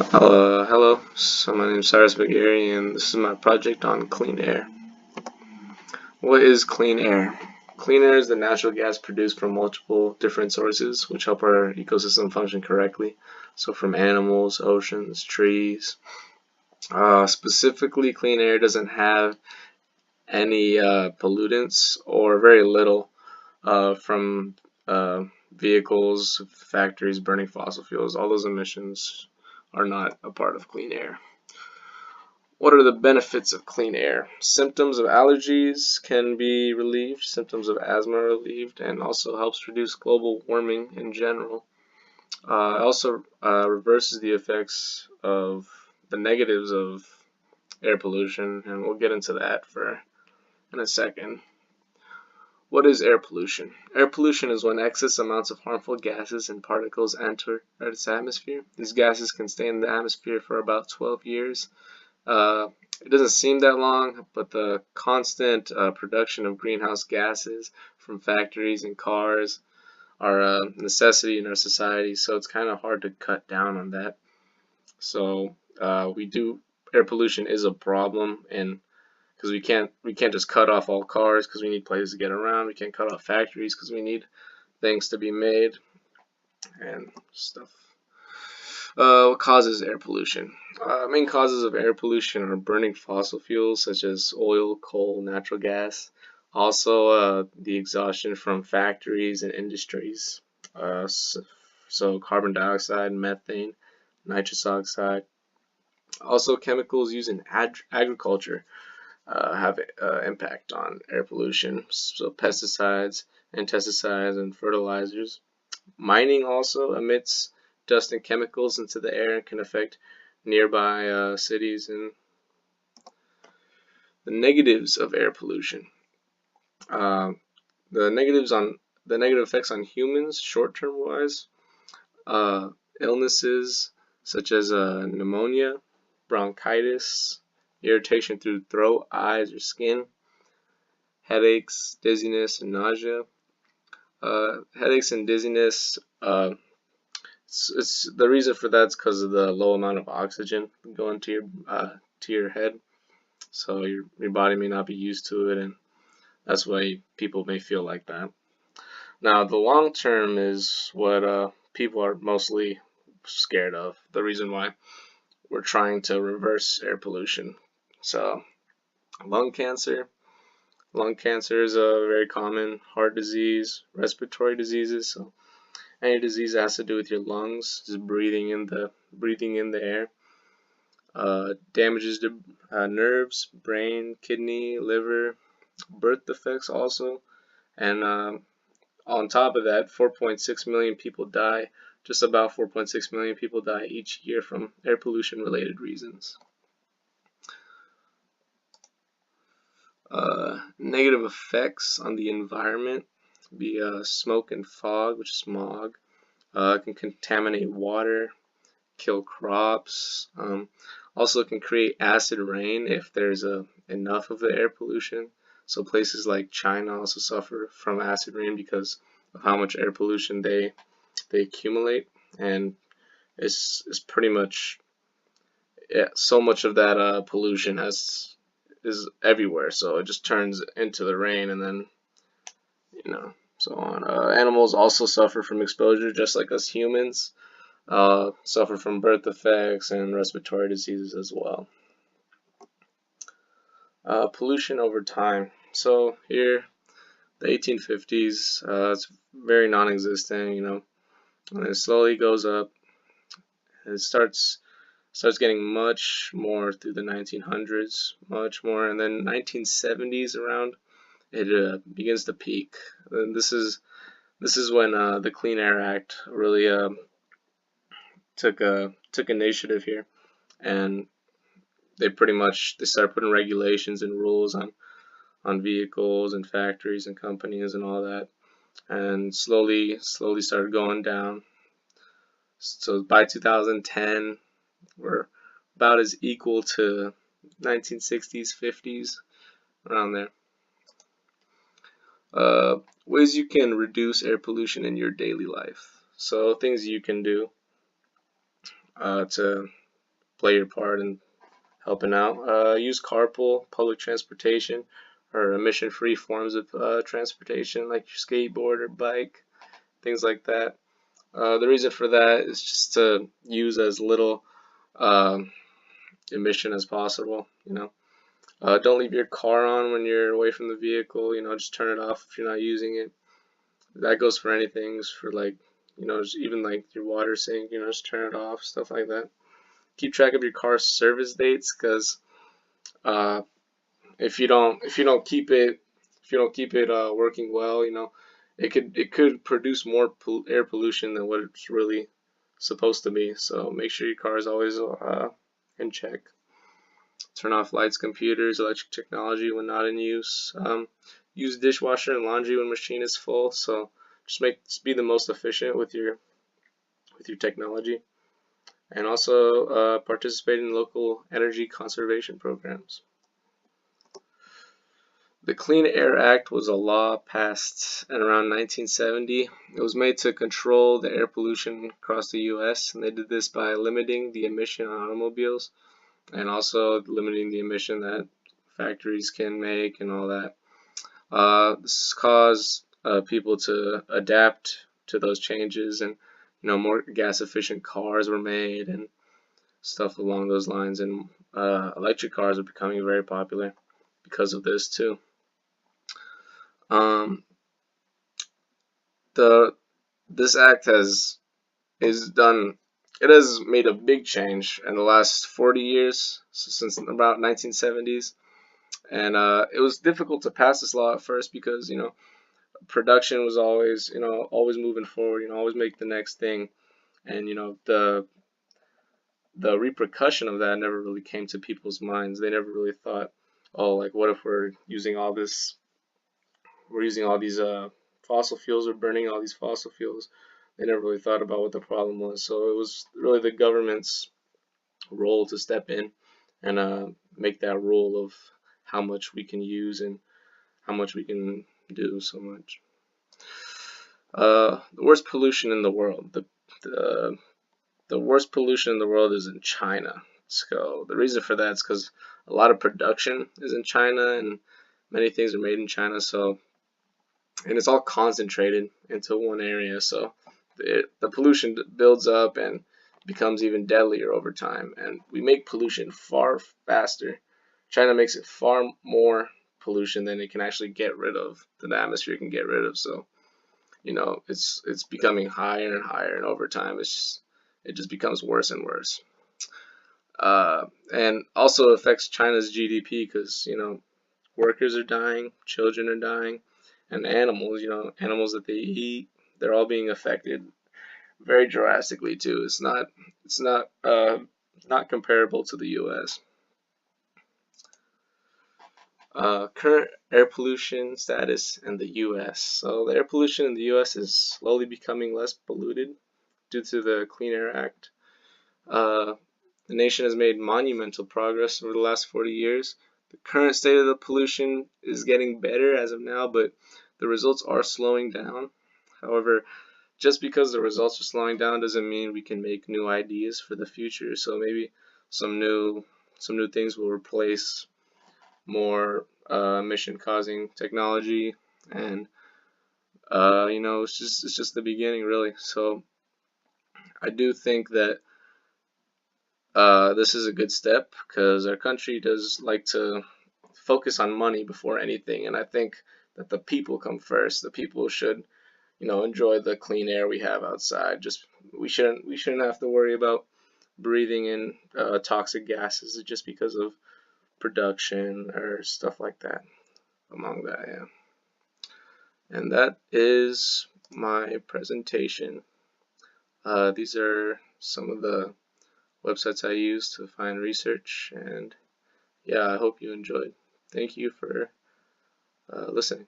Hello, so my name is Cyrus McGarry and this is my project on clean air. What is clean air? Clean air is the natural gas produced from multiple different sources which help our ecosystem function correctly. So from animals, oceans, trees. Specifically, clean air doesn't have any pollutants or very little from vehicles, factories burning fossil fuels. All those emissions are not a part of clean air. What are the benefits of clean air? Symptoms of allergies can be relieved, symptoms of asthma are relieved, and also helps reduce global warming in general. It also reverses the effects of the negatives of air pollution, and we'll get into that in a second. What is air pollution? Air pollution is when excess amounts of harmful gases and particles enter Earth's atmosphere. These gases can stay in the atmosphere for about 12 years. It doesn't seem that long, but the constant production of greenhouse gases from factories and cars are a necessity in our society, so it's kind of hard to cut down on that. So air pollution is a problem, and because we can't just cut off all cars because we need places to get around. We can't cut off factories because we need things to be made and stuff. What causes air pollution? Main causes of air pollution are burning fossil fuels such as oil, coal, natural gas. Also, the exhaustion from factories and industries. So carbon dioxide, methane, nitrous oxide. Also, chemicals used in agriculture have impact on air pollution. So pesticides, insecticides, and fertilizers. Mining also emits dust and chemicals into the air and can affect nearby cities. And the negatives of air pollution. Uh, the negative effects on humans, short-term wise, illnesses such as pneumonia, bronchitis, irritation through throat, eyes, or skin, headaches, dizziness, and nausea. Headaches and dizziness. It's the reason for that is because of the low amount of oxygen going to your head, so your body may not be used to it, and that's why people may feel like that. Now, the long term is what people are mostly scared of. The reason why we're trying to reverse air pollution. So, lung cancer. Lung cancer is a very common. Heart disease, respiratory diseases. So any disease that has to do with your lungs, just breathing in the air. Damages to nerves, brain, kidney, liver, birth defects also, and on top of that, 4.6 million people die. Just about 4.6 million people die each year from air pollution related reasons. Negative effects on the environment be smoke and fog, which is smog. Can contaminate water, kill crops. Also can create acid rain if there's enough of the air pollution. So places like China also suffer from acid rain because of how much air pollution they accumulate, and it's pretty much, yeah, so much of that pollution is everywhere, so it just turns into the rain, and then so on. Animals also suffer from exposure just like us humans. Suffer from birth defects and respiratory diseases as well. Pollution over time. So here, the 1850s, it's very non-existent, and it slowly goes up. It starts getting much more through the 1900s, much more, and then 1970s around, it begins to peak. And this is when the Clean Air Act really took initiative here, and they started putting regulations and rules on vehicles and factories and companies and all that, and slowly started going down. So by 2010, we're about as equal to 1960s, 50s, around there. Ways you can reduce air pollution in your daily life. So things you can do to play your part in helping out. Use carpool, public transportation, or emission-free forms of transportation like your skateboard or bike, things like that. The reason for that is just to use as little um, emission as possible. Don't leave your car on when you're away from the vehicle. Just turn it off if you're not using it. That goes for anything, for like, just even like your water sink. Just turn it off, stuff like that. Keep track of your car's service dates, because uh, if you don't keep it working well, it could produce more air pollution than what it's really supposed to be. So make sure your car is always in check. Turn off lights, computers, electric technology when not in use. Use dishwasher and laundry when machine is full. So just be the most efficient with your technology, and also participate in local energy conservation programs. The Clean Air Act was a law passed in around 1970. It was made to control the air pollution across the U.S., and they did this by limiting the emission on automobiles and also limiting the emission that factories can make and all that. This caused people to adapt to those changes, and more gas-efficient cars were made and stuff along those lines, and electric cars are becoming very popular because of this too. Um, this act has made a big change in the last 40 years, so since about 1970s, and it was difficult to pass this law at first because production was always moving forward, always make the next thing, and the repercussion of that never really came to people's minds. They never really thought, oh, like, what if we're using all these fossil fuels, or burning all these fossil fuels. They never really thought about what the problem was. So it was really the government's role to step in and make that rule of how much we can use and how much we can do so much. The worst pollution in the world. The worst pollution in the world is in China. So the reason for that is because a lot of production is in China and many things are made in China. And it's all concentrated into one area, so the pollution builds up and becomes even deadlier over time, and we make pollution far faster. China makes it far more pollution than it can actually get rid of, than the atmosphere can get rid of. So it's becoming higher and higher, and over time it just becomes worse and worse. And also affects China's GDP, because workers are dying, children are dying, and animals that they eat, they're all being affected very drastically too. It's not comparable to the U.S. Current air pollution status in the U.S. So the air pollution in the U.S. is slowly becoming less polluted due to the Clean Air Act. The nation has made monumental progress over the last 40 years. The current state of the pollution is getting better as of now, but the results are slowing down. However, just because the results are slowing down doesn't mean we can make new ideas for the future. So maybe some new things will replace more emission-causing technology, and it's just the beginning, really. So I do think that this is a good step, because our country does like to focus on money before anything, and I think that the people come first. The people should, enjoy the clean air we have outside. We shouldn't have to worry about breathing in toxic gases just because of production or stuff like that. Among that, yeah. And that is my presentation. These are some of the websites I use to find research, and yeah, I hope you enjoyed. Thank you for listening.